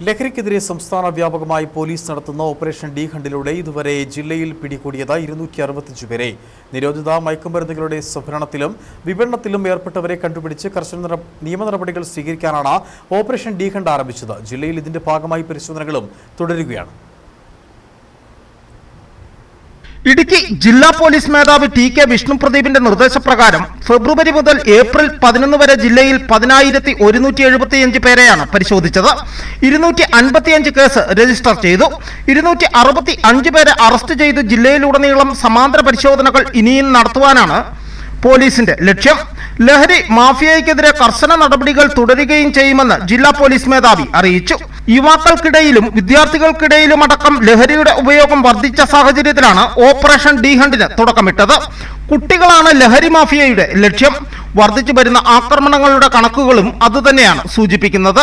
ലഹരിക്കെതിരെ സംസ്ഥാന വ്യാപകമായി പോലീസ് നടത്തുന്ന ഓപ്പറേഷൻ ഡി ഹണ്ടിലൂടെ ഇതുവരെ ജില്ലയിൽ പിടികൂടിയത് 265 പേരെ. നിരോധിത മയക്കുമരുന്നുകളുടെ സംഭരണത്തിലും വിപണനത്തിലും ഏർപ്പെട്ടവരെ കണ്ടുപിടിച്ച് കർശന നിയമ നടപടികൾ സ്വീകരിക്കാനാണ് ഓപ്പറേഷൻ ഡി ഹണ്ട് ആരംഭിച്ചത്. ജില്ലയിൽ ഇതിന്റെ ഭാഗമായി പരിശോധനകളും തുടരുകയാണ്. ഇടുക്കി ജില്ലാ പോലീസ് മേധാവി TK വിഷ്ണുപ്രദീപിന്റെ നിർദ്ദേശപ്രകാരം ഫെബ്രുവരി മുതൽ ഏപ്രിൽ 11 വരെ ജില്ലയിൽ 10,175 പേരെയാണ് പരിശോധിച്ചത്. 255 കേസ് രജിസ്റ്റർ ചെയ്തു. 265 പേരെ അറസ്റ്റ് ചെയ്ത് ജില്ലയിലുടനീളം സമാന്തര പരിശോധനകൾ ഇനിയും നടത്തുവാനാണ് പോലീസിന്റെ ലക്ഷ്യം. ലഹരി മാഫിയയ്ക്കെതിരെ കർശന നടപടികൾ തുടരുകയും ചെയ്യുമെന്ന് ജില്ലാ പോലീസ് മേധാവി അറിയിച്ചു. യുവാക്കൾക്കിടയിലും വിദ്യാർത്ഥികൾക്കിടയിലുമടക്കം ലഹരിയുടെ ഉപയോഗം വർദ്ധിച്ച സാഹചര്യത്തിലാണ് ഓപ്പറേഷൻ ഡി ഹണ്ടിന് തുടക്കമിട്ടത്. കുട്ടികളാണ് ലഹരി മാഫിയയുടെ ലക്ഷ്യം. വർദ്ധിച്ചു വരുന്ന ആക്രമണങ്ങളുടെ കണക്കുകളും അതുതന്നെയാണ് സൂചിപ്പിക്കുന്നത്.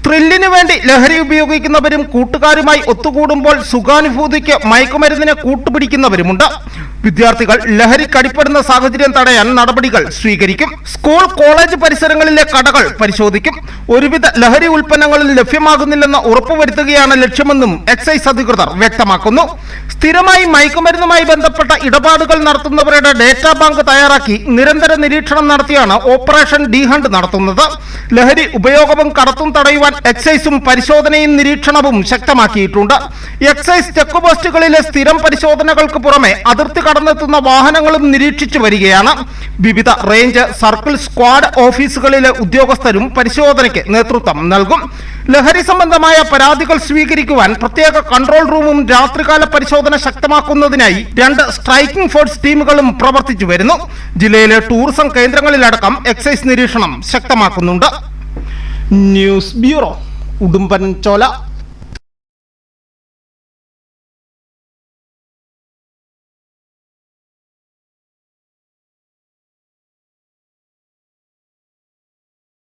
ത്രില്ലിനു വേണ്ടി ലഹരി ഉപയോഗിക്കുന്നവരും കൂട്ടുകാരുമായി ഒത്തുകൂടുമ്പോൾ സുഖാനുഭൂതിക്ക് മയക്കുമരുന്നിനെ കൂട്ടുപിടിക്കുന്നവരുമുണ്ട്. വിദ്യാർത്ഥികൾ ലഹരിക്കടിപ്പെടുന്ന സാഹചര്യം തടയാൻ നടപടികൾ സ്വീകരിക്കും. സ്കൂൾ കോളേജ് പരിസരങ്ങളിലെ കടകൾ പരിശോധിക്കും. ഒരുവിധ ലഹരി ഉൽപ്പന്നങ്ങളും ലഭ്യമാകുന്നില്ലെന്ന് ഉറപ്പുവരുത്തുകയാണ് ലക്ഷ്യമെന്നും എക്സൈസ് അധികൃതർ വ്യക്തമാക്കുന്നു. സ്ഥിരമായി മയക്കുമരുന്നുമായി ബന്ധപ്പെട്ട ഇടപാടുകൾ നടത്തുന്നവരുടെ ഡേറ്റാ ബാങ്ക് തയ്യാറാക്കി നിരന്തര നിരീക്ഷണം നടത്തിയാണ് ഓപ്പറേഷൻ ഡി ഹണ്ട് നടത്തുന്നത്. ലഹരി ഉപയോഗവും കടത്തും തടയുവാൻ എക്സൈസും പരിശോധനയും നിരീക്ഷണവും ശക്തമാക്കിയിട്ടുണ്ട്. എക്സൈസ് ചെക്ക് പോസ്റ്റുകളിലെ സ്ഥിരം പരിശോധനകൾക്ക് പുറമെ അതിർത്തി കടന്നെത്തുന്ന വാഹനങ്ങളും നിരീക്ഷിച്ചു വരികയാണ്. വിവിധ റേഞ്ച്, സർക്കിൾ, സ്ക്വാഡ് ഓഫീസുകളിലെ ഉദ്യോഗസ്ഥരും പരിശോധനയ്ക്ക് നേതൃത്വം നൽകും. ലഹരി സംബന്ധമായ പരാതികൾ സ്വീകരിക്കുവാൻ പ്രത്യേക കൺട്രോൾ റൂമും രാത്രികാല പരിശോധന ശക്തമാക്കുന്നതിനായി 2 സ്ട്രൈക്കിംഗ് ഫോഴ്സ് ടീമുകളും പ്രവർത്തിച്ചു വരുന്നു. ജില്ലയിലെ ടൂറിസം കേന്ദ്രങ്ങളിലടക്കം എക്സൈസ് നിരീക്ഷണം ശക്തമാക്കുന്നുണ്ട്. News bureau, Udumbanchola.